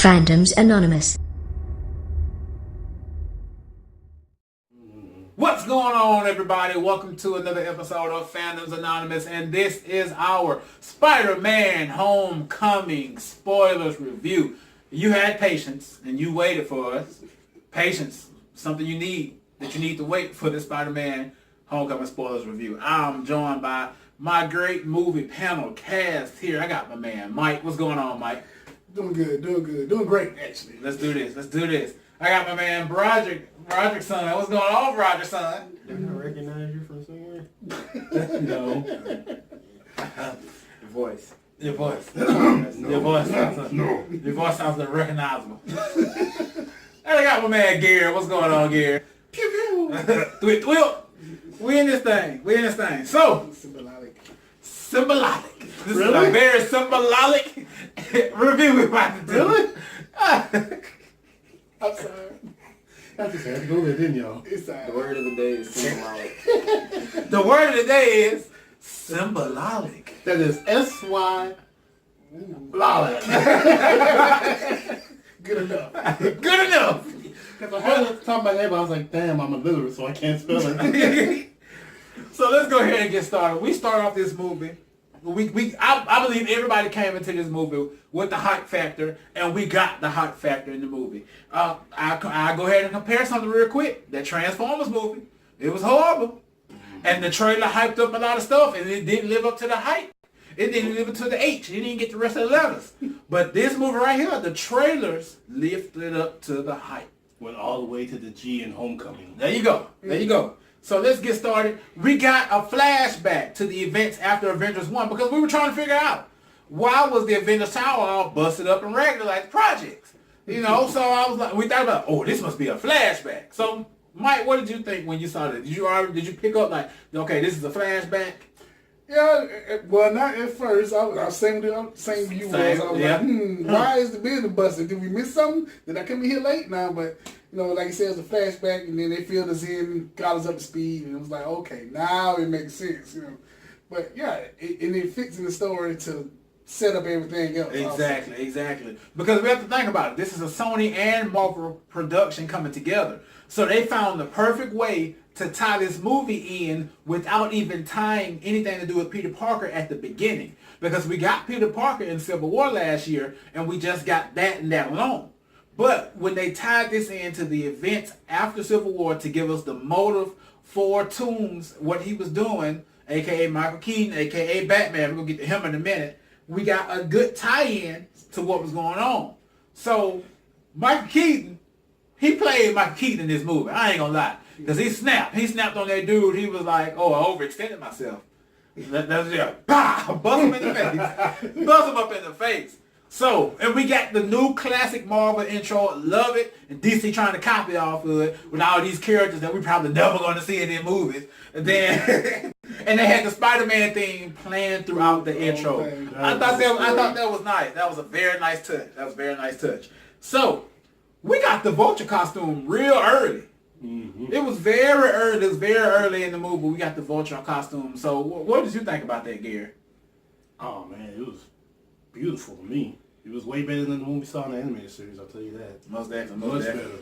Fandoms Anonymous. What's going on, everybody? Welcome to another episode of Fandoms Anonymous, and this is our Spider-Man Homecoming spoilers review. You had patience, and you waited for us. Patience, something you need to wait for the Spider-Man Homecoming spoilers review. I'm joined by my great movie panel cast here. I got my man Mike. What's going on, Mike? Doing good, doing great, actually. Let's do this. I got my man Broderick son. What's going on, Broderick son? Did I recognize you from somewhere? No. Your voice sounds unrecognizable. And I got my man Gary. What's going on, Gary? Pew pew. We in this thing. So, symbolic. This is a very symbolic review we're about to do. Really? I'm sorry. I just had to go there, didn't y'all? The word of the day is symbolic. The word of the day is symbolic. That is S-Y. Lolic. Good enough. Good enough. Because I heard it talking about that, but I was like, damn, I'm illiterate, so I can't spell it. So let's go ahead and get started. We start off this movie. I believe everybody came into this movie with the hype factor, and we got the hype factor in the movie. I'll go ahead and compare something real quick. That Transformers movie, it was horrible. And the trailer hyped up a lot of stuff, and it didn't live up to the hype. It didn't live up to the H. It didn't get the rest of the letters. But this movie right here, the trailers lifted up to the hype. Went all the way to the G in Homecoming. There you go. So let's get started. We got a flashback to the events after Avengers 1 because we were trying to figure out why was the Avengers Tower all busted up and regular like the projects. You know, so we thought about, this must be a flashback. So Mike, what did you think when you saw that? Did you pick up like, okay, this is a flashback? Yeah, well, not at first. I was same you was. I was like, why is the building busted? Did we miss something? Did I come in here late now? But, you know, like you said, it's a flashback, and then they filled us in, got us up to speed, and it was like, okay, now it makes sense, you know. But, yeah, it fits in the story to set up everything else. Exactly. Because we have to think about it. This is a Sony and Marvel production coming together. So they found the perfect way to tie this movie in without even tying anything to do with Peter Parker at the beginning. Because we got Peter Parker in Civil War last year, and we just got that and that alone. But when they tied this into the events after Civil War to give us the motive for Toomes, what he was doing, a.k.a. Michael Keaton, a.k.a. Batman, we're going to get to him in a minute, we got a good tie-in to what was going on. So, Michael Keaton, he played Michael Keaton in this movie. I ain't going to lie. Because he snapped. He snapped on that dude. He was like, I overextended myself. That's just, bust him in the face. Bust him up in the face. So, and we got the new classic Marvel intro. Love it. And DC trying to copy off of it with all these characters that we probably never going to see in their movies. And then, and they had the Spider-Man theme playing throughout the intro. I thought that was nice. That was a very nice touch. So, we got the Vulture costume real early. Mm-hmm. It was very early. It was very early in the movie. We got the Vulture costume. So, what did you think about that, Gary? Oh man, it was beautiful to me. It was way better than the one we saw in the animated series. I'll tell you that. Most definitely. Better.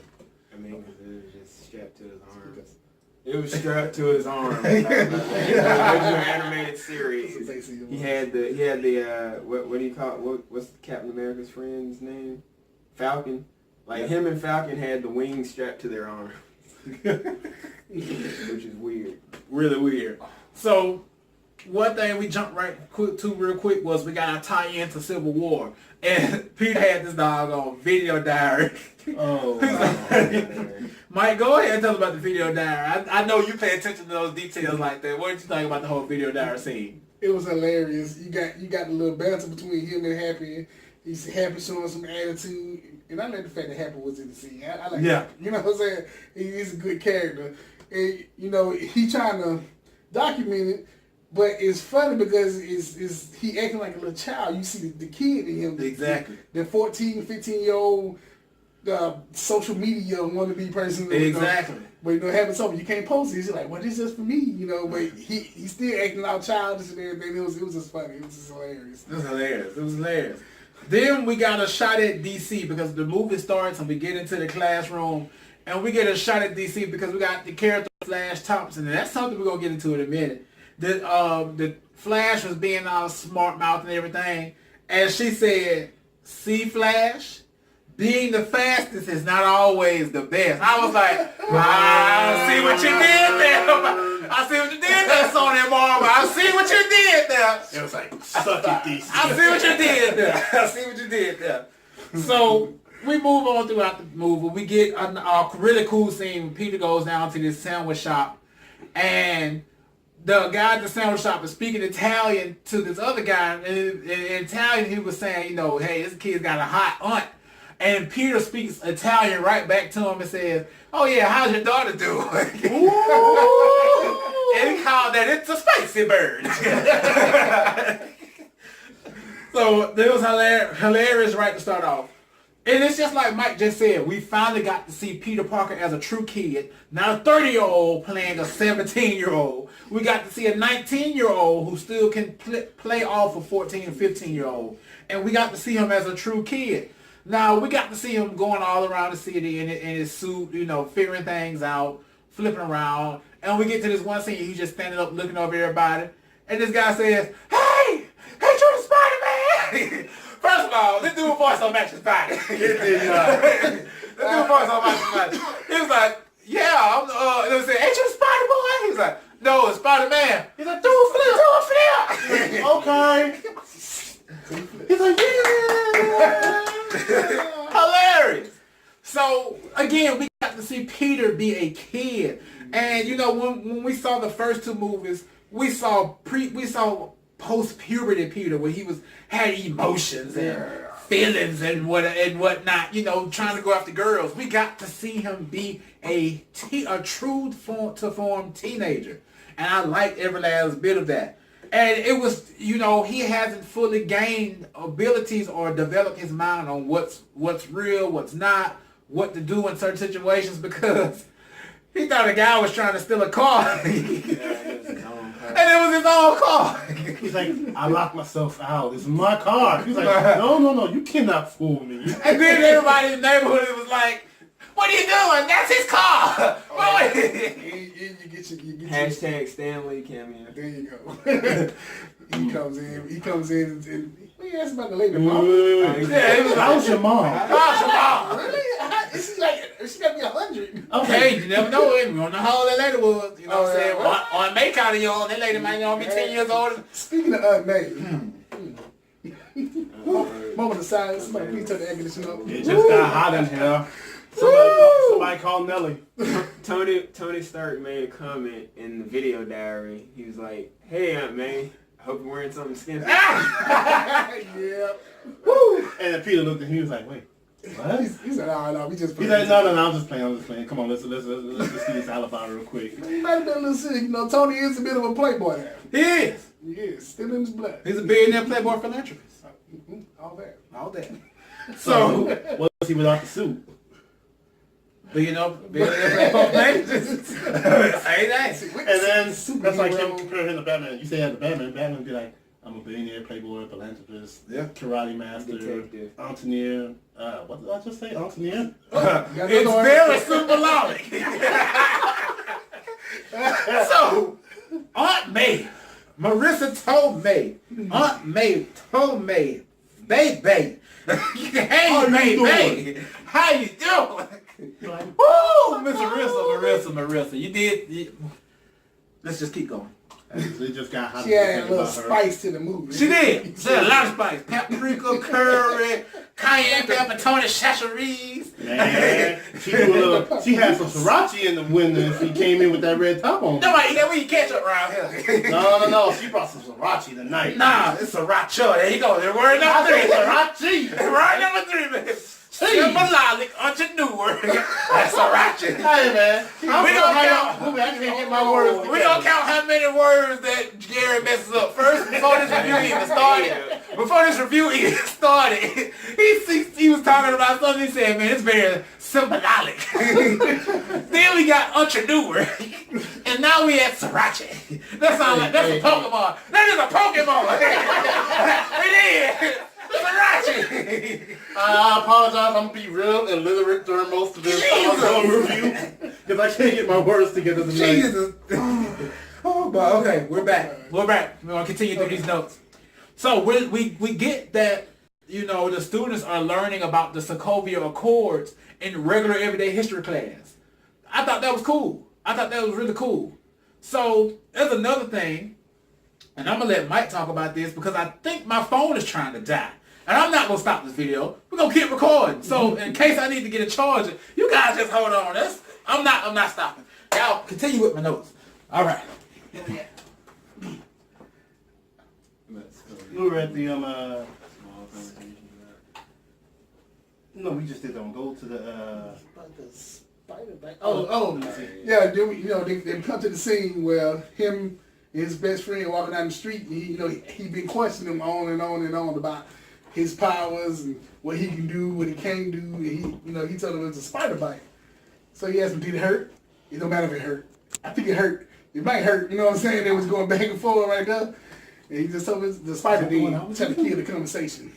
I mean, because it was just strapped to his arm. It was strapped to his arm. The original animated series. He had the what do you call it? What's Captain America's friend's name? Falcon. Like him and Falcon had the wings strapped to their arm. Which is weird. Really weird. So, one thing we jumped real quick was we got our tie-in to Civil War. And Peter had this doggone video diary. Mike, go ahead and tell us about the video diary. I know you pay attention to those details like that. What did you think about the whole video diary scene? It was hilarious. You got the little banter between him and Happy. He's Happy showing some attitude. And I like the fact that Happy was in the scene. I like that. You know what I'm saying? He's a good character. And, you know, he trying to document it, but it's funny because he acting like a little child. You see the kid in him. Exactly. The 14, 15-year-old social media wannabe person. Exactly. But, you know, having something you can't post it. He's like, well, this is just for me, you know. But he's still acting out childish and everything. It was just funny. It was just hilarious. It was hilarious. Then we got a shot at DC because the movie starts and we get into the classroom and we get a shot at DC because we got the character Flash Thompson, and that's something we're gonna get into in a minute. The Flash was being all smart mouth and everything, and she said, "See, Flash, being the fastest is not always the best." I was like, I see what you did there. I see what you did there, Sony Marvel. I see what you did there. It was like, suck it, DC. I see what you did there. I see what you did there. So we move on throughout the movie. We get a really cool scene when Peter goes down to this sandwich shop, and the guy at the sandwich shop is speaking Italian to this other guy. And in Italian, he was saying, hey, this kid's got a hot aunt. And Peter speaks Italian right back to him and says, "Oh yeah, how's your daughter doing?" And he called that, "It's a spicy bird." So it was hilarious right to start off. And it's just like Mike just said, we finally got to see Peter Parker as a true kid, not a 30-year-old playing a 17-year-old. We got to see a 19-year-old who still can play off a 14 and 15-year-old. And we got to see him as a true kid. Now, we got to see him going all around the city in his suit, figuring things out, flipping around. And we get to this one scene, he's just standing up looking over everybody. And this guy says, hey, you're the Spider-Man! First of all, this dude voice don't match his body. This dude voice don't match his body. He was like, yeah, and they said, ain't you the Spider-Boy? He was like, no, it's Spider-Man. He's like, do a flip. Okay. He's like, yeah. Hilarious. So again, we got to see Peter be a kid, and when we saw the first two movies, we saw post-puberty Peter, where he had emotions and feelings and whatnot. Trying to go after girls. We got to see him be a true to form teenager, and I liked every last bit of that. And it was, he hasn't fully gained abilities or developed his mind on what's real, what's not, what to do in certain situations, because he thought a guy was trying to steal a car. And it was his own car. He's like, I locked myself out. It's my car. He's like, no, you cannot fool me. And then everybody in the neighborhood was like, what are you doing? That's his car. Hashtag Stanley cameo. There you go. He comes in and he asked about the lady mom. How's your mom? How's your mom? Really? She got to be 100. Okay, you never know. We don't know how old that lady was. You know what I'm saying? On May kind of young, that lady might be 10 years old. Speaking of Aunt May. Moment of silence. Somebody please turn the air conditioner up. It just got hot in here. Somebody call Nelly. Tony Stark made a comment in the video diary. He was like, "Hey Aunt May, I hope you're wearing something skimpy." Yeah. Woo! And then Peter looked at him. He was like, "Wait, what?" He said, "No, we just." He's like, "No, I'm just playing. Come on, let's see this alibi real quick." He might have been a little sick. Tony is a bit of a playboy now. He is. He is. Still in his blood. He's a billionaire playboy philanthropist. All that. So, what was he without the suit? Billionaire playboy philanthropist. Hey, and then that's like him comparing him to Batman. You say as a Batman would be like, I'm a billionaire, playboy, philanthropist, karate master, detective, engineer. What did I just say? Engineer? It's very symbolic. So, Aunt May, Marissa Tomei, Aunt May Tomei, baby. Hey, baby. How you doing? Woo, Miss Marissa. You did. Let's just keep going. It just got hot. She had a little spice to the movie. She did. She had a lot of spice. Paprika, curry, cayenne pepper, Tony Chachere's. Man, she had some sriracha in the window and she came in with that red top on. Nobody eat that when you ketchup around here. No. She brought some sriracha tonight. Nah, it's sriracha. There you go. They're word number 3. Sriracha. Word number 3, man. Symbolic entrepreneur. That's sriracha. Hey, man. We don't count. I can't get my words. We don't count how many words that Gary messes up. First, before this review even started, he was talking about something. He said, "Man, it's very symbolic." Then we got entrepreneur, and now we at sriracha. That sounds like that's a Pokemon. That is a Pokemon. It is. I apologize. I'm gonna be real illiterate during most of this review because I can't get my words together tonight. Jesus. Oh, but okay, we're back. We're gonna continue through these notes. So we get that, you know, the students are learning about the Sokovia Accords in regular everyday history class. I thought that was cool. I thought that was really cool. So there's another thing, and I'm gonna let Mike talk about this because I think my phone is trying to die. And I'm not gonna stop this video. We're gonna keep recording. So in case I need to get a charger, you guys just hold on. I'm not stopping. Y'all continue with my notes. All right. We were at the no, we just did them. Go to the Spiderman. Yeah. They come to the scene where him and his best friend walking down the street. And he been questioning him on and on and on about his powers and what he can do, what he can't do. And he told him it's a spider bite. So he asked him, did it hurt? It don't matter if it hurt. I think it hurt. It might hurt. You know what I'm saying? They was going back and forth right there. And he just told the spider being trying to kill the conversation.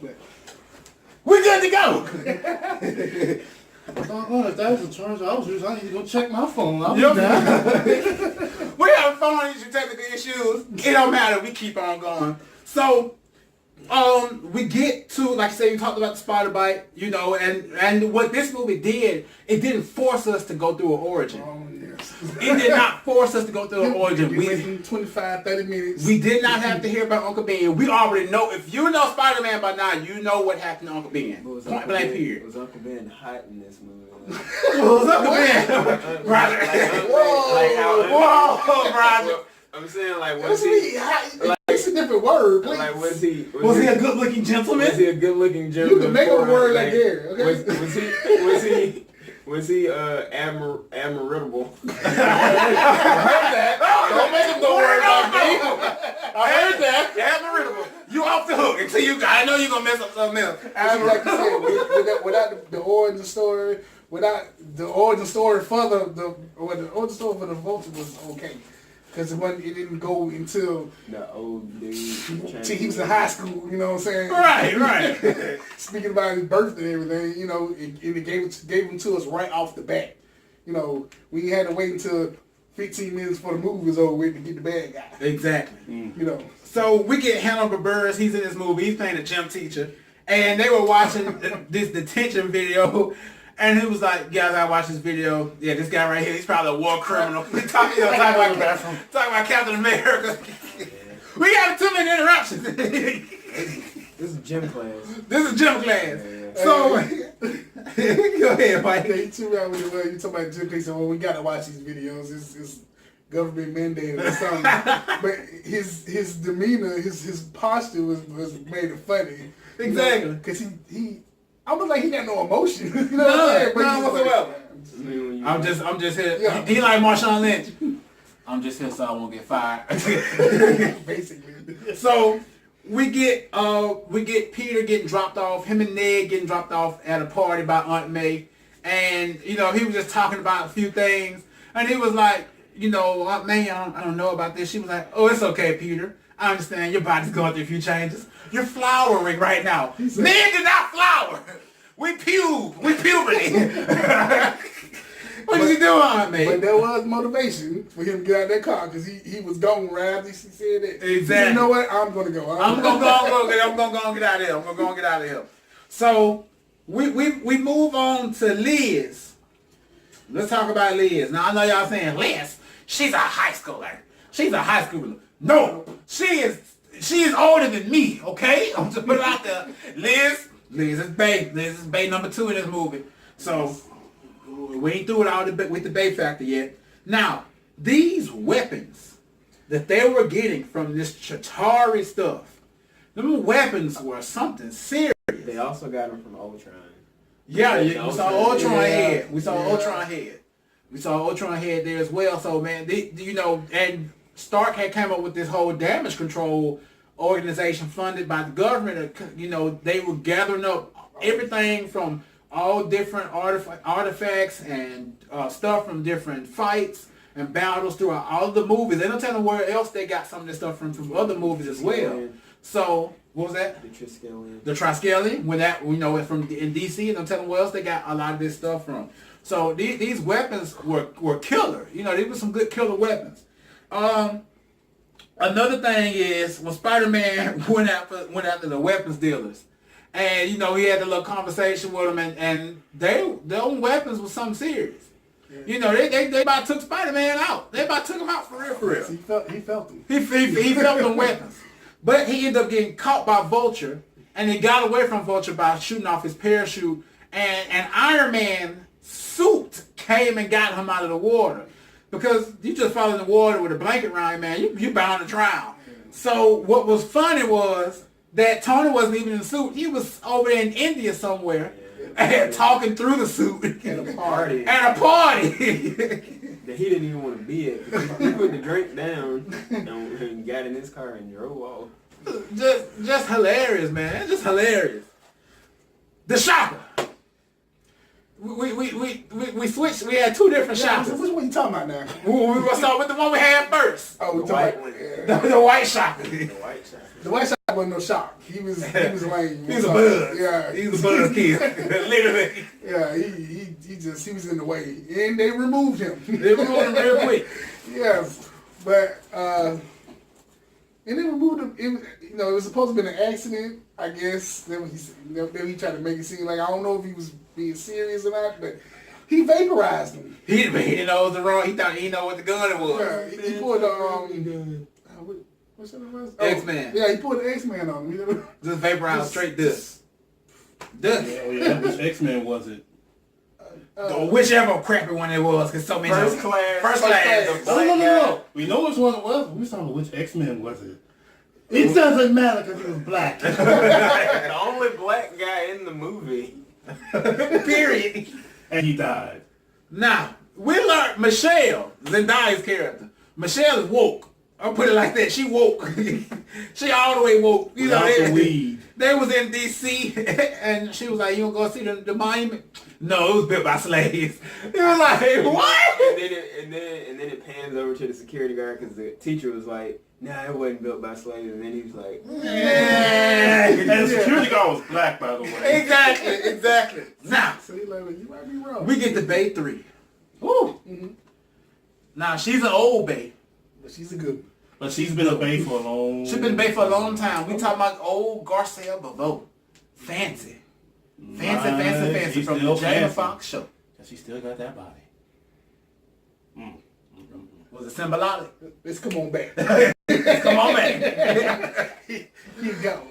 But we're good to go. if that was a charger I was using, I need to go check my phone. We have phone issues, technical issues. It don't matter. We keep on going. So, we get to, like I said, you talked about the spider bite, and what this movie did, it didn't force us to go through an origin. It did not force us to go through an origin. We waited 25, 30 minutes. We did not have to hear about Uncle Ben. We already know. If you know Spider-Man by now, you know what happened to Uncle Ben. Was Uncle Ben hot in this movie? Was Uncle Ben? Roger. Whoa, Roger. I'm saying, like, was he? It's a different word, please. Like, was he a good-looking gentleman? Was he a good-looking gentleman? You can make up a word like there. Okay? Was he admirable? I heard that. Don't make him no word like me. I heard that. Admirable. You off the hook until I know you're gonna mess up something else. Like you said, without the origin story, for the origin story for the Vulture was okay. Because it didn't go until the old dude. He was in high school, you know what I'm saying? Right. Speaking about his birth and everything, and it gave him to us right off the bat. We had to wait until 15 minutes for the movie was over with to get the bad guy. Exactly. So we get Hannibal Buress. He's in this movie. He's playing a gym teacher. And they were watching this detention video. And he was like, guys, I watched this video. Yeah, this guy right here, he's probably a war criminal. talking about Captain America. We got too many interruptions. This is gym class. Yeah. So, go ahead, Mike. You too right with the way you talking about gym class. Well, we got to watch these videos. It's government mandated or something. But his demeanor, his posture was made it funny. Exactly. Because he almost like he got no emotion. You know what I'm saying? None whatsoever. I'm just here. Yeah. He like Marshawn Lynch. I'm just here so I won't get fired. Basically. So we get Peter getting dropped off. Him and Ned getting dropped off at a party by Aunt May, and he was just talking about a few things, and he was like, Aunt May, I don't know about this. She was like, oh, it's okay, Peter. I understand your body's going through a few changes. You're flowering right now. Men do not flower. We puberty. What is he doing, Aunt May? But there was motivation for him to get out of that car because he was gone right after he said that. Exactly. You know what? I'm gonna go. I'm gonna go get out of here. I'm gonna go get out of here. So we move on to Liz. Let's talk about Liz. Now I know y'all saying Liz, she's a high schooler. She's a high schooler. No, she is older than me, okay? I'm just put it out there. Liz is bae. Liz is bae number 2 in this movie. So we ain't through it all with the bae factor yet. Now, these weapons that they were getting from this Chitauri stuff, them weapons were something serious. They also got them from Ultron. Yeah, we saw Ultron head. We saw Ultron head. We saw Ultron head there as well. So man, and Stark had come up with this whole damage control organization funded by the government. They were gathering up everything from all different artifacts and stuff from different fights and battles throughout all the movies. They don't tell them where else they got some of this stuff from other movies as well. So what was that? The Triskelion. The Triskelion. When that from in DC, and I'm telling where else they got a lot of this stuff from. So these weapons were killer. These were some good killer weapons. Another thing is when Spider-Man went after the weapons dealers, and he had a little conversation with them, and their own weapons was something serious. Yeah. They about took Spider-Man out. They about took him out for real. He felt them. He felt them weapons, but he ended up getting caught by Vulture, and he got away from Vulture by shooting off his parachute, and Iron Man suit came and got him out of the water. Because you just fall in the water with a blanket around, man, you bound to drown. So what was funny was that Tony wasn't even in the suit. He was over there in India somewhere and talking through the suit. At a party. At a party. That he didn't even want to be at. He put the drink down and got in his car and drove off. Just hilarious, man. Just hilarious. The Shocker. We switched. We had two different shockers. Which one you talking about now? We're going to start with the one we had first. Oh, the white one. The white shocker. The white shocker. The white shocker wasn't no shock. He was lame. He was a buzz. Yeah. He was a buzz kid. Literally. Yeah, he was in the way. And they removed him. They removed him real quick. Yeah. But and they removed him. It was supposed to be an accident, I guess. Then he tried to make it seem like, I don't know if he was being serious or not, but he vaporized him. He didn't know it was the wrong. He thought he didn't know what the gun it was. Yeah, he pulled what's that was? X-Man. Yeah, he pulled the X-Man on him. Just vaporized straight dust. Dust. Yeah. Which X-Men was it? Whichever crappy one it was, because so many. First class. No. We know which one it was. We saw which X-Men was it. It doesn't matter because he was black. The only black guy in the movie. Period. And he died. Now, we learned Michelle, Zendaya's character. Michelle is woke. I'll put it like that. She woke. She all the way woke. The weed. They was in D.C. and she was like, you gonna go see the monument? No, it was built by slaves. It was like, what? And then it pans over to the security guard because the teacher was like, nah, it wasn't built by slaves. And then he was like, yeah. And the security guard was black, by the way. Exactly. Now, So he's like, well, you might be wrong. we get to Bay 3. Ooh. Mm-hmm. Now, she's an old Bay. But she's a good one. But she's been a Bay for a long... She's been Bay for a long time. We talking about old Garcia Bavo. Fancy. Fancy from the Jamie Foxx show. She still got that body. Was it symbolic? Let's come on back. Come on back. You go.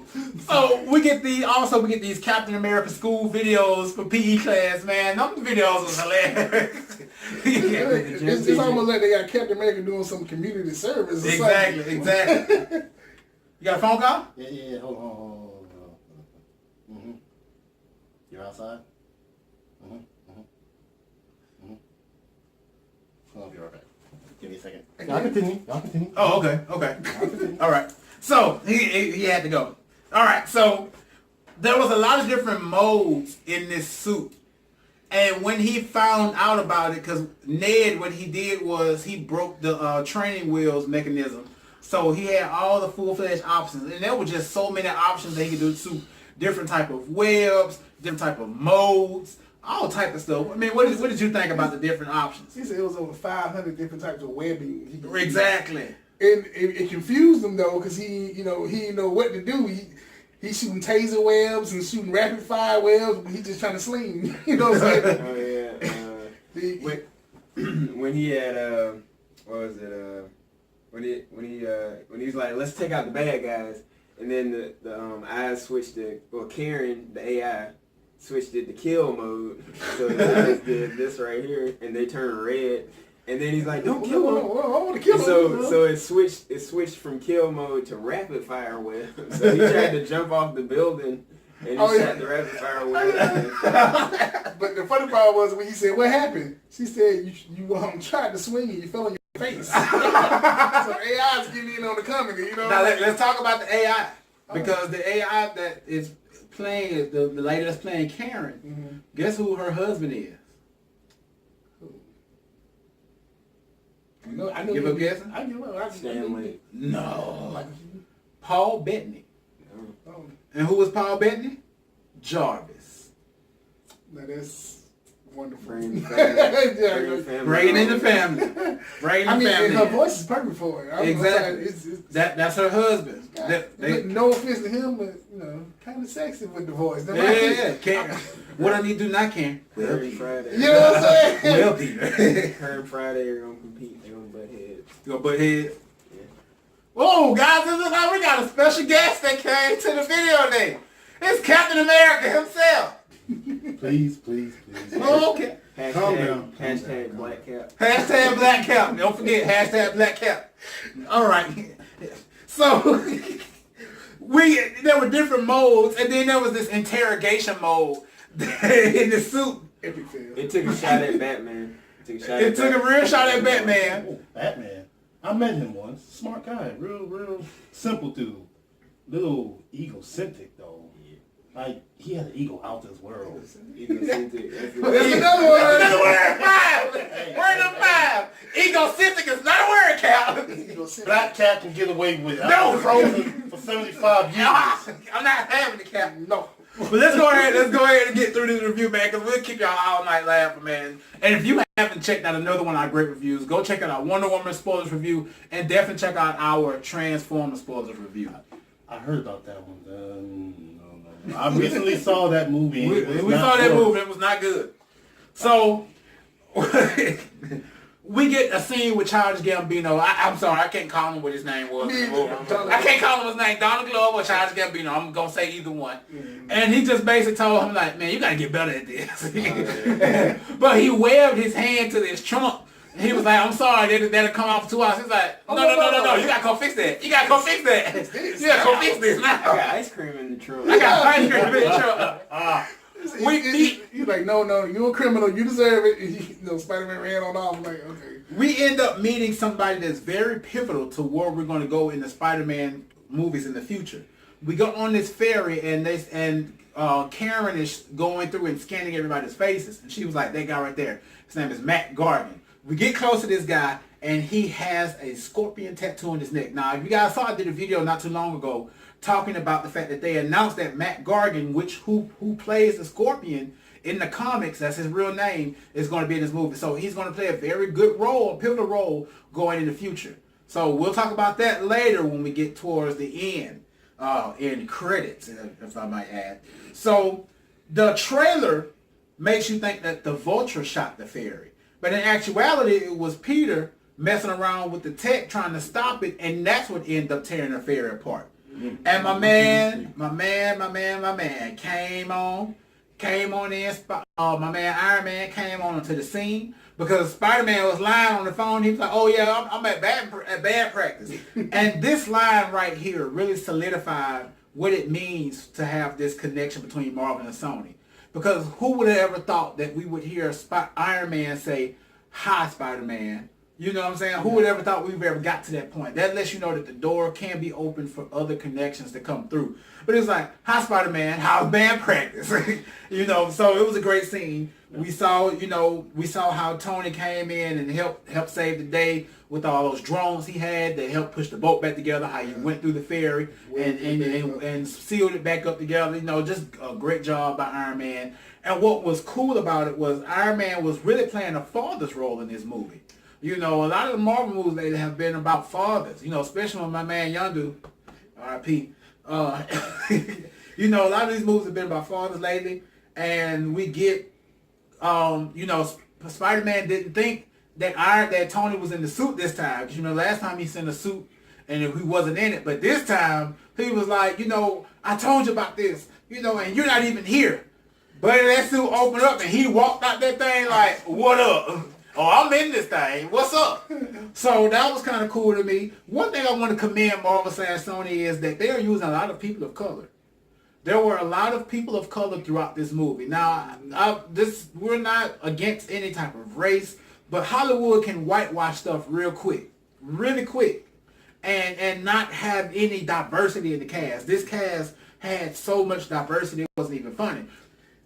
So we get these Captain America school videos for PE class, man. Them videos was hilarious. It's almost like they got Captain America doing some community service or Exactly. You got a phone call? Yeah. Hold on. Mm-hmm. You're outside? I'll be right back. Give me a second. Y'all continue. Oh, okay. All right. So he had to go. All right. So there was a lot of different modes in this suit. And when he found out about it, because Ned, what he did was he broke the training wheels mechanism. So he had all the full-fledged options. And there were just so many options that he could do to different type of webs, different type of modes, all type of stuff. I mean, what did you think about the different options? He said it was over 500 different types of webbing. Exactly. And it confused him though, because he didn't know what to do. He's shooting taser webs and shooting rapid fire webs, but he's just trying to sling. You know what I'm saying? Oh yeah. When he had what was it? When he's like, let's take out the bad guys, and then the eyes switched to, well, Karen, the AI, switched it to kill mode. So the eyes did this right here, and they turned red. And then he's like, don't kill him. I want to kill him. So it switched from kill mode to rapid fire web. So he tried to jump off the building, and he shot the rapid fire web. But the funny part was when he said, what happened? She said, you tried to swing and you fell on your face. So AI's getting in on the comedy, you know? Now let's talk about the AI. Because the AI that is playing, the lady that's playing Karen, guess who her husband is? I know Give a guess? I give up. Stanley. No. Paul Bettany. And who was Paul Bettany? Jarvis. Now that's wonderful. Bringing the Bringing in the family. Bringing I the mean, family. and her voice is perfect for it. Exactly. It's, That's her husband. no offense to him, but you know, kind of sexy with the voice. Yeah. Can't. What I need to do not can. Every Friday. You know what I'm saying? Well, Peter. Her and Friday are gonna compete. They're gonna butt heads. You gonna butt heads? Yeah. Oh, guys, this is how we got a special guest that came to the video day. It's Captain America himself. Please. Oh, okay. Calm down. Hashtag Black Cap. Hashtag Black Cap. Don't forget, hashtag Black Cap. All right. So, there were different modes, and then there was this interrogation mode in the suit. Epic fail. It took a shot at Batman. It took a real shot at Batman. Oh, Batman. I met him once. Smart guy. Real simple dude. Little egocentric though. Like, he had an ego out this world. Egocentric. That's another word. Another word. 5. Word number 5. Egocentric is not a word, Cap. Black Cat can get away with it. No. I was frozen for 75 years. I'm not having the Cap. No. But let's go ahead and get through this review, man, because we'll keep y'all all night laughing, man. And if you haven't checked out another one of our great reviews, go check out our Wonder Woman spoilers review, and definitely check out our Transformers spoilers review. I heard about that one. No. I recently saw that movie. We saw that movie. It was not good. So, we get a scene with Childish Gambino. I'm sorry, I can't call him what his name was. I can't call him his name, Donald Glover or Childish Gambino. I'm going to say either one. And he just basically told him, like, man, you got to get better at this. But he waved his hand to this trunk. He was like, I'm sorry, that'll come out for 2 hours. He's like, no, you got to go fix that. You got to go fix that. You got to go fix this now. I got ice cream in the trunk. I got ice cream in the trunk. You like, no, you're a criminal. You deserve it. You know, Spider-Man ran on off. I'm like, okay. We end up meeting somebody that's very pivotal to where we're going to go in the Spider-Man movies in the future. We go on this ferry, and Karen is going through and scanning everybody's faces, and she was like, that guy right there, his name is Matt Gargan. We get close to this guy, and he has a scorpion tattoo on his neck. Now, if you guys saw, I did a video not too long ago talking about the fact that they announced that Matt Gargan, who plays the Scorpion in the comics, that's his real name, is going to be in this movie. So he's going to play a very good role, a pivotal role going in the future. So we'll talk about that later when we get towards the end, in credits, if I might add. So the trailer makes you think that the Vulture shot the ferry. But in actuality, it was Peter messing around with the tech trying to stop it, and that's what ended up tearing the ferry apart. And my man came on in. My man Iron Man came on to the scene because Spider-Man was lying on the phone. He was like, "Oh yeah, I'm at bad practice." And this line right here really solidified what it means to have this connection between Marvel and Sony. Because who would have ever thought that we would hear Iron Man say, "Hi, Spider-Man"? You know what I'm saying? Who would ever thought we've ever got to that point? That lets you know that the door can be open for other connections to come through. But it's like, hi, Spider-Man, how's band practice? You know, so it was a great scene. We saw how Tony came in and helped save the day with all those drones he had that helped push the boat back together, how he went through the ferry and sealed it back up together. You know, just a great job by Iron Man. And what was cool about it was Iron Man was really playing a father's role in this movie. You know, a lot of the Marvel movies lately have been about fathers, you know, especially with my man Yondu, R.I.P. You know, a lot of these movies have been about fathers lately, and we get, you know, Spider-Man didn't think that Tony was in the suit this time. Because, you know, last time he sent a suit and he wasn't in it. But this time, he was like, you know, I told you about this, you know, and you're not even here. But that suit opened up and he walked out that thing like, what up? Oh, I'm in this thing. What's up? So that was kind of cool to me. One thing I want to commend Marvel / Sony is that they are using a lot of people of color. There were a lot of people of color throughout this movie. Now, we're not against any type of race, but Hollywood can whitewash stuff real quick, really quick, and not have any diversity in the cast. This cast had so much diversity, it wasn't even funny.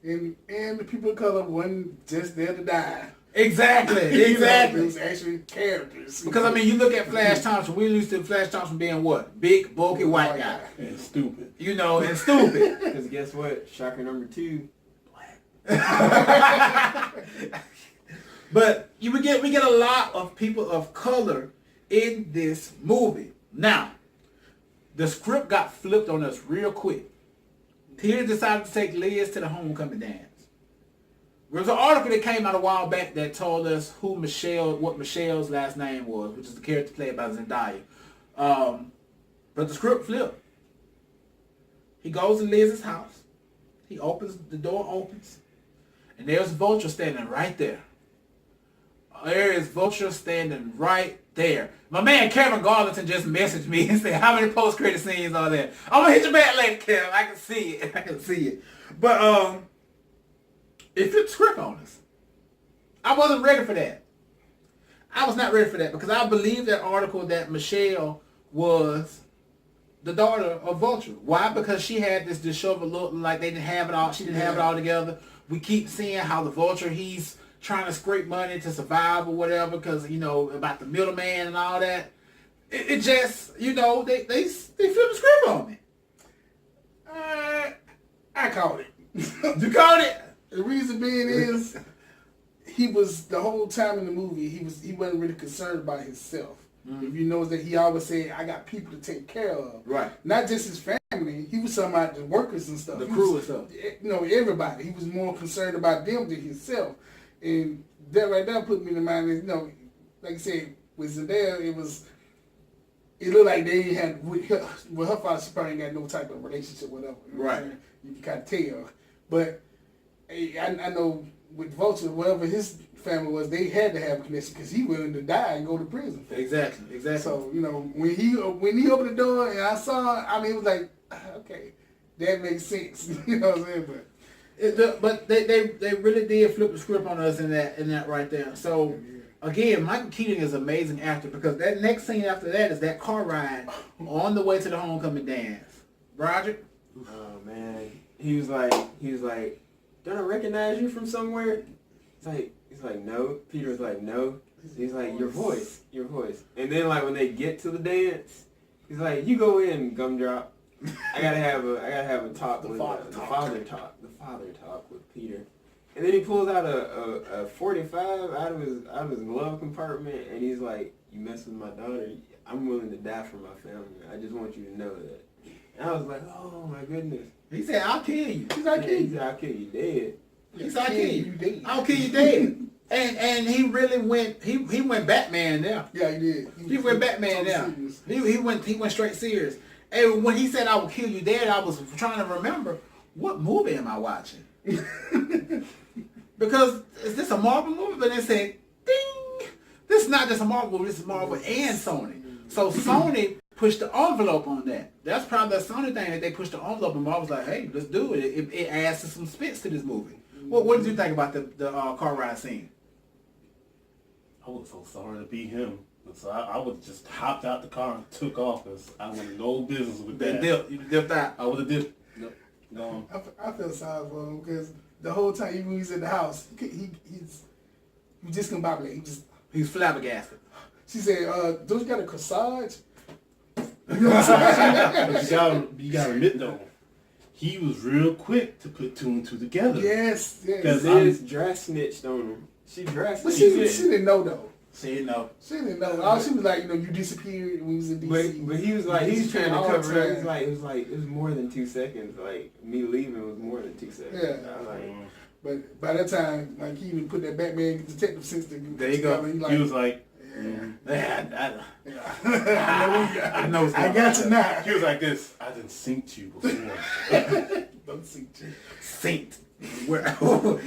And the people of color wasn't just there to die. Exactly. It was actually characters. Because I mean, you look at Flash Thompson. We used to Flash Thompson being what? Big, bulky, white guy. And stupid. You know, and stupid. Because guess what? Shocker number 2. But we get a lot of people of color in this movie. Now, the script got flipped on us real quick. Peter decided to take Liz to the homecoming dance. There was an article that came out a while back that told us what Michelle's last name was, which is the character played by Zendaya. But the script flipped. He goes to Liz's house. The door opens, and there's Vulture standing right there. There is Vulture standing right there. My man Kevin Garlington just messaged me and said, how many post-credit scenes are there? I'm going to hit you back later, Kevin. I can see it. But it flipped the script on us. I wasn't ready for that. I was not ready for that because I believe that article that Michelle was the daughter of Vulture. Why? Because she had this disheveled look like they didn't have it all. She didn't have it all together. We keep seeing how the Vulture, he's trying to scrape money to survive or whatever because, you know, about the middleman and all that. It just, you know, they flipped the script on me. I called it. You called it? The reason being is he was the whole time in the movie he wasn't really concerned about himself. Mm-hmm. If you notice that he always said, I got people to take care of. Right. Not just his family. He was talking about the workers and stuff. The crew and stuff. You know, everybody. He was more concerned about them than himself. And that right there put me in mind, you know, like I said, with Zendaya, it looked like they had, with her father, she probably ain't got no type of relationship with her. You know right. You can kind of tell. But I know with Vulture, whatever his family was, they had to have a connection because he willing to die and go to prison. Exactly. So, you know, when he opened the door and I saw, I mean, it was like, okay, that makes sense. You know what I'm saying? But they really did flip the script on us in that right there. So again, Michael Keaton is an amazing actor because that next scene after that is that car ride on the way to the homecoming dance. Roger? Oh man, he was like, don't I recognize you from somewhere? He's like, no. Peter was like, no. He's like, your voice. And then like when they get to the dance, he's like, you go in, Gumdrop. I gotta have a talk with the father talk with Peter. And then he pulls out a 45 out of his glove compartment, and he's like, you mess with my daughter, I'm willing to die for my family. I just want you to know that. And I was like, oh my goodness. He said, I'll kill you. He said, I'll kill you dead. He said, I'll kill you dead. I'll kill you dead. And he really went. He went Batman there. Yeah, he did. He went Batman there. He went straight serious. And when he said, I will kill you dead, I was trying to remember, what movie am I watching? Because is this a Marvel movie? But they said, ding! This is not just a Marvel movie, this is Marvel and Sony. So Sony pushed the envelope on that. That's probably the Sony thing that they pushed the envelope and Marvel's like, hey, let's do it. It adds some spits to this movie. What did you think about the car ride scene? I was so sorry to be him. So I would have just hopped out the car and took off because I wanted no business with that. You dipped out. I would have dipped. Nope. Gone. I feel sorry for him because the whole time even when he's in the house, he's discombobulated. He's flabbergasted. She said, don't you got a corsage? You know what I'm saying? But you gotta admit though, he was real quick to put two and two together. Yes. Because Liz dry snitched on him. She dry snitched. But she didn't know though. She didn't know. All she was like, you disappeared when we was in DC. But he was like, he's trying to cover it. It was more than 2 seconds. Like me leaving was more than 2 seconds. Yeah. I was like, but by that time, like he even put that Batman detective sense to there you go. He was like, I know. I got you now. He was like this. I didn't sink you before. Don't sink you. Saint. Where? No,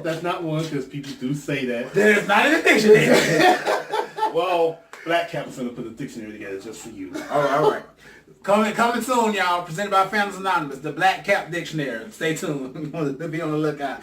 that's not one because people do say that. There's not in the dictionary. Well, Black Cap is going to put a dictionary together just for you. All right. Coming soon, y'all. Presented by Fans Anonymous, the Black Cap Dictionary. Stay tuned. Be on the lookout.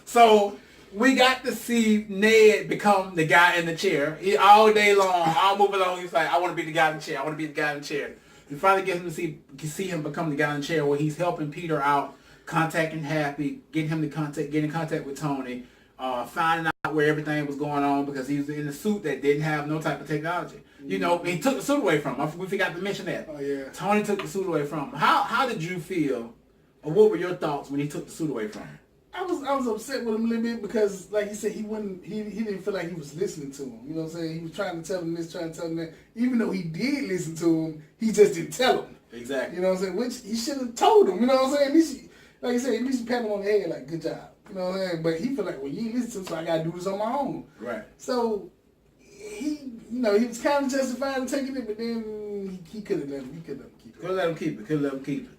So we got to see Ned become the guy in the chair. All day long, all moving along, he's like, I want to be the guy in the chair. I want to be the guy in the chair. We finally get him to see him become the guy in the chair where he's helping Peter out contacting Happy, getting in contact with Tony, finding out where everything was going on because he was in a suit that didn't have no type of technology. You know, he took the suit away from him. We forgot to mention that. Oh yeah. Tony took the suit away from him. How did you feel, or what were your thoughts when he took the suit away from him? I was upset with him a little bit because, like he said, he didn't feel like he was listening to him. You know what I'm saying? He was trying to tell him this, trying to tell him that. Even though he did listen to him, he just didn't tell him. Exactly. You know what I'm saying? Which he should have told him. You know what I'm saying? At least, like I said, at least pat him on the head, like, good job. You know what I'm saying? But he feel like, well, you ain't listen to him, so I gotta do this on my own. Right. So he was kind of justified in taking it, but then he could have let him. He could have keep it. Could let him keep it.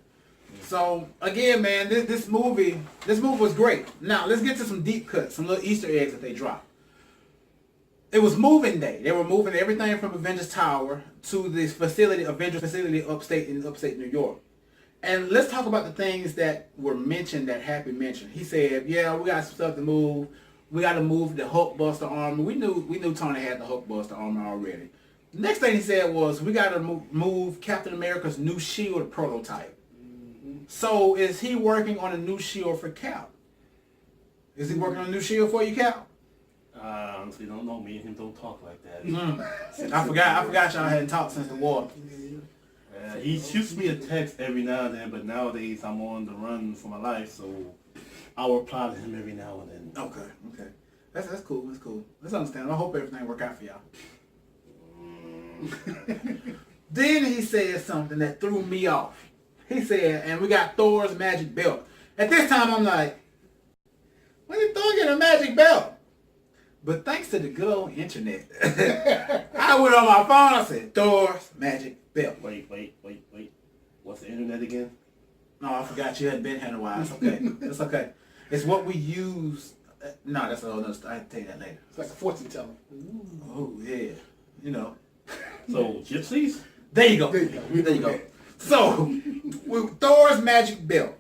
So again, man, this movie was great. Now let's get to some deep cuts, some little Easter eggs that they dropped. It was moving day. They were moving everything from Avengers Tower to this Avengers facility upstate New York. And let's talk about the things that were mentioned that Happy mentioned. He said, "Yeah, we got some stuff to move. We got to move the Hulkbuster armor." We knew Tony had the Hulkbuster armor already. The next thing he said was, "We got to move Captain America's new shield prototype." So is he working on a new shield for Cap? Is he working on a new shield for you, Cap? I honestly don't know. Me and him don't talk like that. I forgot y'all hadn't talked since the war. He shoots me a text every now and then, but nowadays I'm on the run for my life, so I'll reply to him every now and then. Okay. That's cool. That's cool. That's understandable. I hope everything work out for y'all. Then he said something that threw me off. He said, and we got Thor's magic belt. At this time, I'm like, when did Thor get a magic belt? But thanks to the good old internet, I went on my phone, I said, Thor's magic belt. Wait. What's the internet again? No, I forgot you hadn't been here in a while. It's okay. It's okay. It's what we use. No, that's a whole nother story. I can tell you that later. It's like a fortune teller. Oh, yeah. You know. So, gypsies? There you go. There you go. So, with Thor's magic belt,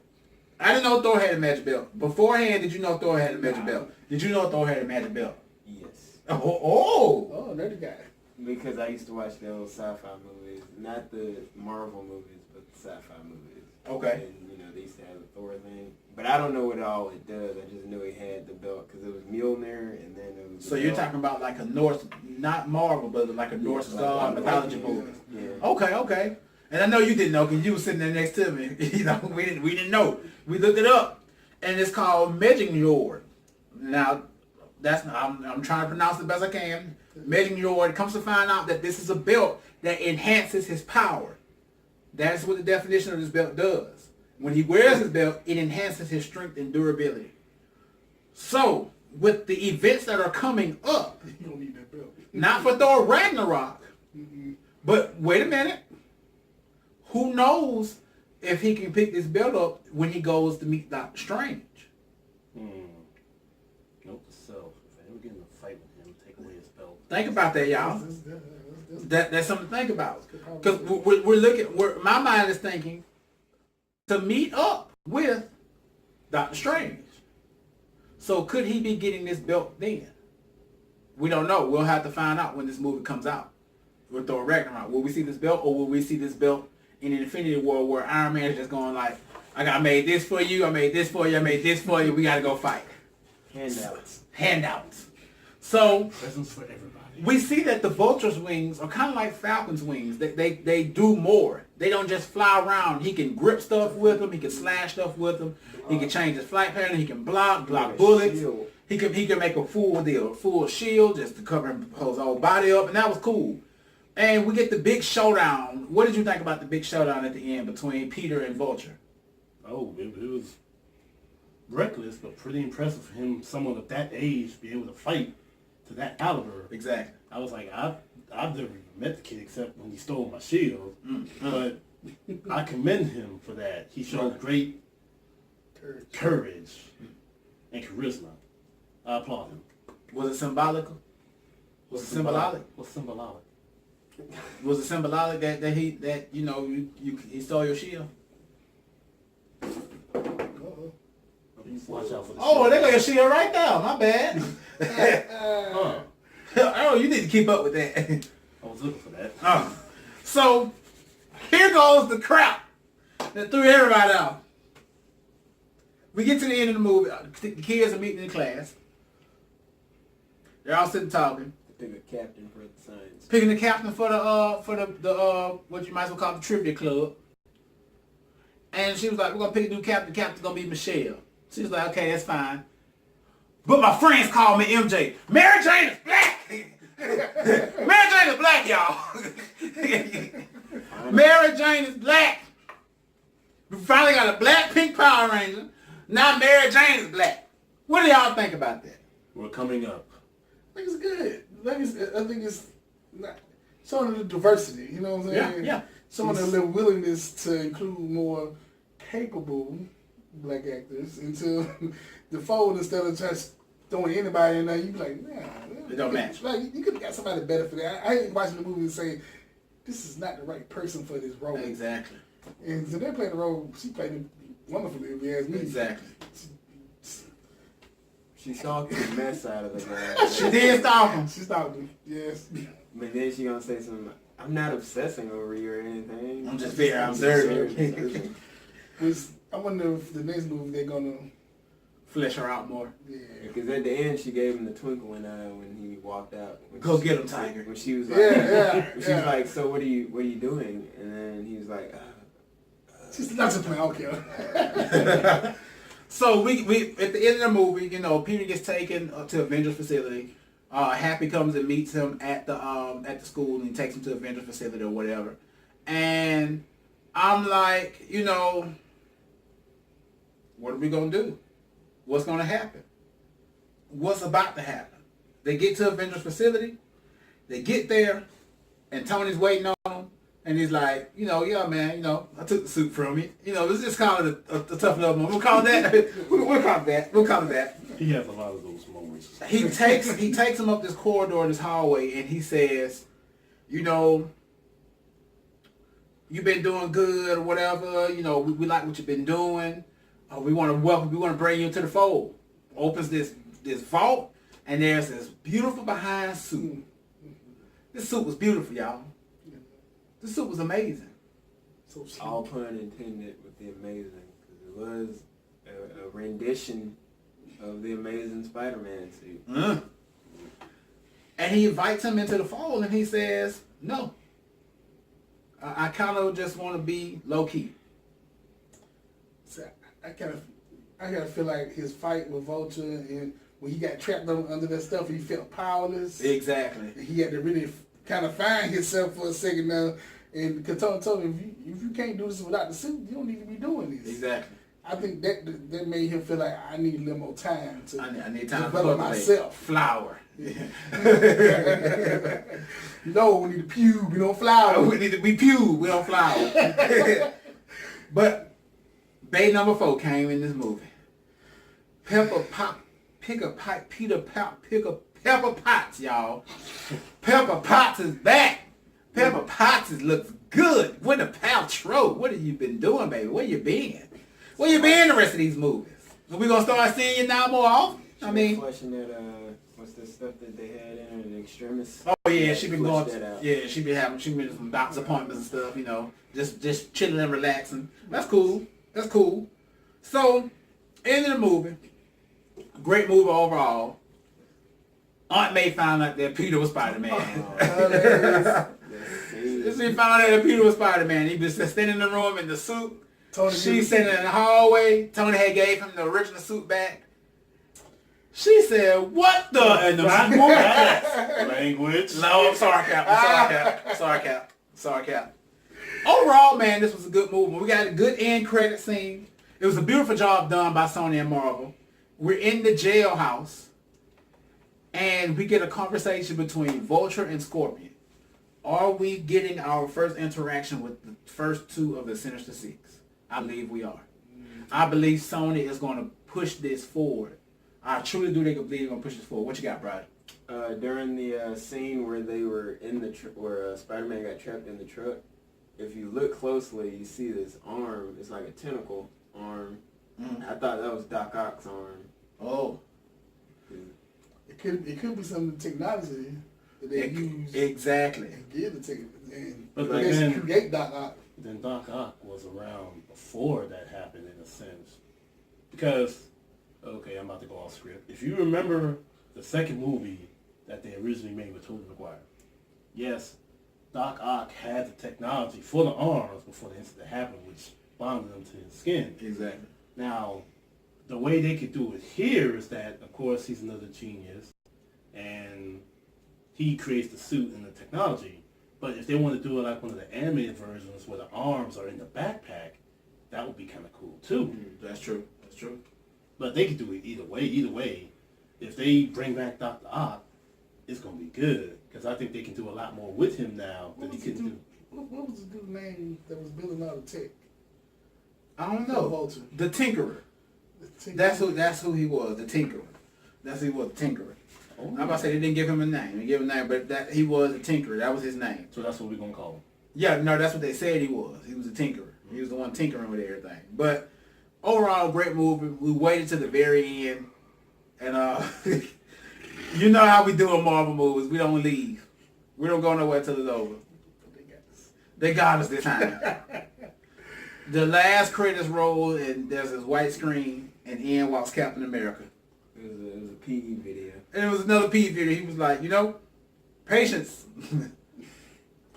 I didn't know Thor had a magic belt. Beforehand, did you know Thor had a magic belt? Did you know Thor had a magic belt? Yes. Oh, there the guy. Because I used to watch the old sci-fi movies, not the Marvel movies, but the sci-fi movies. Okay. And they used to have the Thor thing. But I don't know what all it does. I just knew he had the belt because it was Mjolnir, and then it was. So you're talking about like a Norse, not Marvel, but like a Norse god mythology movie. Yeah. Okay. And I know you didn't know because you were sitting there next to me. We didn't know. We looked it up, and it's called Mjolnir. Now, I'm trying to pronounce it best I can. Mjolnir comes to find out that this is a belt that enhances his power. That's what the definition of this belt does. When he wears his belt, it enhances his strength and durability. So, with the events that are coming up, You don't need that belt. not for Thor Ragnarok, but wait a minute. Who knows if he can pick this belt up when he goes to meet Doctor Strange? Note to self. If I ever get in a fight with him, take away his belt. Think about that, y'all. That's something to think about. Because we're looking, my mind is thinking to meet up with Doctor Strange. So could he be getting this belt then? We don't know. We'll have to find out when this movie comes out. With Thor Ragnarok. Will we see this belt, or will we see this belt in an Infinity War where Iron Man is just going like, I made this for you, I made this for you, I made this for you, we gotta go fight. Handouts. So Presents for everybody. we see that the Vulture's wings are kind of like Falcon's wings. They do more. They don't just fly around. He can grip stuff with them. He can slash stuff with them. He can change his flight pattern. He can block bullets. He can make a full shield just to cover his whole body up, and that was cool. And we get the big showdown. What did you think about the big showdown at the end between Peter and Vulture? Oh, it was reckless, but pretty impressive for him, someone of that age, be able to fight to that caliber. Exactly. I was like, I've never even met the kid except when he stole my shield. But I commend him for that. He showed great courage and charisma. I applaud him. Was it symbolical? Was it symbolic? What's symbolic? Was it symbolic that he stole your shield? Watch out for the Oh, shield. they got your shield right now. My bad. Huh. Oh, you need to keep up with that. I was looking for that. So here goes the crap that threw everybody out. We get to the end of the movie. The kids are meeting in class. They're all sitting talking. Pick a captain for the science. Picking the captain for the what you might as well call the trivia club. And she was like, we're gonna pick a new captain. The captain's gonna be Michelle. She was like, okay, that's fine. But my friends call me MJ. Mary Jane is black. Mary Jane is black, y'all. Mary Jane is black. We finally got a black pink Power Ranger. Now Mary Jane is black. What do y'all think about that? We're coming up. I think it's good. I think it's not, showing the diversity. You know what I'm saying? Yeah. Showing a little willingness to include more capable black actors into the fold instead of just throwing anybody in there. You be like, nah, it don't match. Like you could have got somebody better for that. I ain't watching the movie and say this is not the right person for this role. Exactly. And so they played the role. She played it wonderfully. If you ask me. Exactly. She stalked the mess out of the guy. She did stalk him. She stalked him. Yes. But then she gonna say something. I'm not obsessing over you or anything. I'm just very observant. I wonder if the next movie they're gonna Flesh her out more. yeah. Because at the end she gave him the twinkle in the eye when he walked out. Go get him, Tiger. When she was like, Yeah. she was like, so what are you doing? And then he was like, She's not just playing. Okay. So we at the end of the movie, you know, Peter gets taken to Avengers facility. Happy comes and meets him at the school and he takes him to Avengers facility or whatever. And I'm like, you know, what are we gonna do? What's gonna happen? What's about to happen? They get to Avengers facility. They get there, and Tony's waiting on them. And he's like, you know, yeah, man, you know, I took the suit from you. You know, let's just call it a tough love moment. We'll call it that. We'll call it that. We'll call it that. He has a lot of those moments. He takes him up this corridor in this hallway, and he says, you know, you've been doing good or whatever. You know, we like what you've been doing. We want to bring you into the fold. Opens this vault, and there's this beautiful behind suit. This suit was beautiful, y'all. This suit was amazing. So all pun intended with the amazing, because it was a rendition of the amazing Spider-Man suit. And he invites him into the fold, and he says, no. I kind of just want to be low-key. So I kind of feel like his fight with Vulture and when he got trapped under that stuff, he felt powerless. Exactly. He had to really kind of find himself for a second now. And Katona told him, if you can't do this without the suit, you don't need to be doing this. Exactly. I think that made him feel like I need a little more time to I need time to develop myself. Flower. No, we need to pube, we don't flower. We need to be pew. We don't flower. But Bay number 4 came in this movie. Pepper Potts, y'all. Pepper Potts is back. Pepper Potts looks good. Gwyneth Paltrow, what have you been doing, baby? Where you been? Where you been the rest of these movies? Are we gonna start seeing you now more often? I mean, fleshing that what's the stuff that they had in her, the extremists. oh yeah, she been going. That She been some doctor's appointments and stuff. You know, just chilling and relaxing. That's cool. That's cool. So, end of the movie. Great movie overall. Aunt May found out that Peter was Spider-Man. She found out that Peter was Spider-Man. He was standing in the room in the suit. She's sitting in the hallway. Tony had gave him the original suit back. She said, what the? And the language. No, I'm sorry, Cap. Sorry, Cap. Overall, man, this was a good movie. We got a good end credit scene. It was a beautiful job done by Sony and Marvel. We're in the jailhouse. And we get a conversation between Vulture and Scorpion. Are we getting our first interaction with the first 2 of the Sinister Six? I believe we are. I believe Sony is going to push this forward. I truly do believe they're going to push this forward. What you got, Brad? During the scene where they were in the where Spider-Man got trapped in the truck, if you look closely, you see this arm. It's like a tentacle arm. I thought that was Doc Ock's arm. Oh. It could be some technology that they use. Exactly. And give the ticket. And But then create Doc Ock. Then Doc Ock was around before that happened in a sense. Because, okay, I'm about to go off script. If you remember the second movie that they originally made with Tobey Maguire, yes, Doc Ock had the technology for the arms before the incident happened, which bonded them to his skin. Exactly. Now, the way they could do it here is that, of course, he's another genius, and he creates the suit and the technology. But if they want to do it like one of the animated versions where the arms are in the backpack, that would be kind of cool too. That's true. That's true. But they could do it either way. Either way, if they bring back Dr. Ock, it's going to be good. Because I think they can do a lot more with him now than he couldn't do. What was the dude's name that was building all the tech? I don't know. The Tinkerer. That's who he was. The Tinkerer. That's who he was. The Tinkerer. Oh, I'm about to say they didn't give him a name. They gave him a name, but that he was a Tinkerer. That was his name. So that's what we're going to call him. Yeah, no, that's what they said he was. He was a tinkerer. He was the one tinkering with everything. But overall, great movie. We waited to the very end. And you know how we do in Marvel movies. We don't leave. We don't go nowhere till it's over. They got us this time. The last credits roll, and there's this white screen, and in walks Captain America. It was a PE video. And it was another PE video. He was like, you know, patience.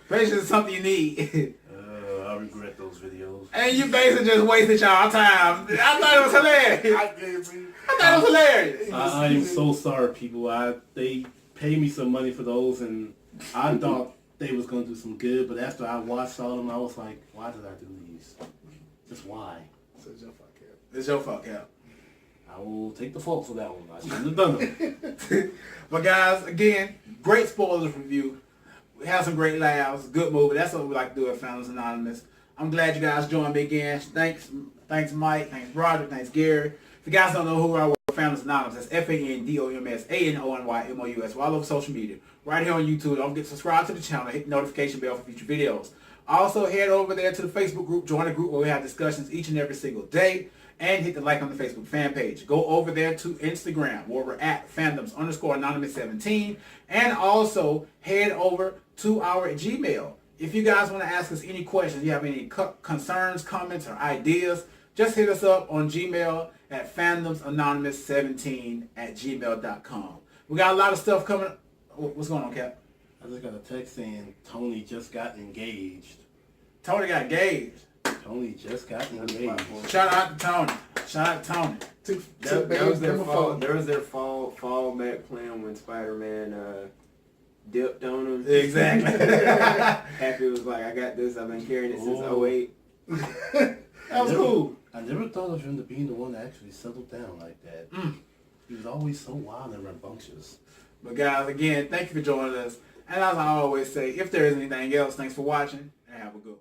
Patience is something you need. I regret those videos. And you basically just wasted y'all time. I thought it was hilarious. I thought it was hilarious. I am so sorry, people. They paid me some money for those, and I thought they was going to do some good, but after I watched all of them, I was like, why did I do these? Just why? So it's your fault, Cap. It's your fault, Cap. I will take the fault for that one. I shouldn't have done it. But guys, again, great spoilers review. We had some great laughs. Good movie. That's what we like to do at Founders Anonymous. I'm glad you guys joined me again. Thanks Mike. Thanks Roger. Thanks Gary. If you guys don't know who we are, we're Founders Anonymous. That's FANDOMSANONYMOUS. We're all over social media. Right here on YouTube. Don't forget to subscribe to the channel. Hit the notification bell for future videos. Also, head over there to the Facebook group. Join the group where we have discussions each and every single day. And hit the like on the Facebook fan page. Go over there to Instagram where we're at fandoms_anonymous17. And also head over to our Gmail. If you guys want to ask us any questions, you have any concerns, comments, or ideas, just hit us up on Gmail at fandomsanonymous17@gmail.com. We got a lot of stuff coming. What's going on, Cap? I just got a text saying Tony just got engaged. Tony got engaged. Tony just got engaged. Shout out to Tony. Shout out to Tony. That was their fault. There was their fallback plan when Spiderman dipped on him. Exactly. Happy was like, I got this. I've been carrying it since 08. That was cool. I never thought of him to being the one that actually settled down like that. He was always so wild and rambunctious. But guys, again, thank you for joining us. And as I always say, if there is anything else, thanks for watching and have a good one.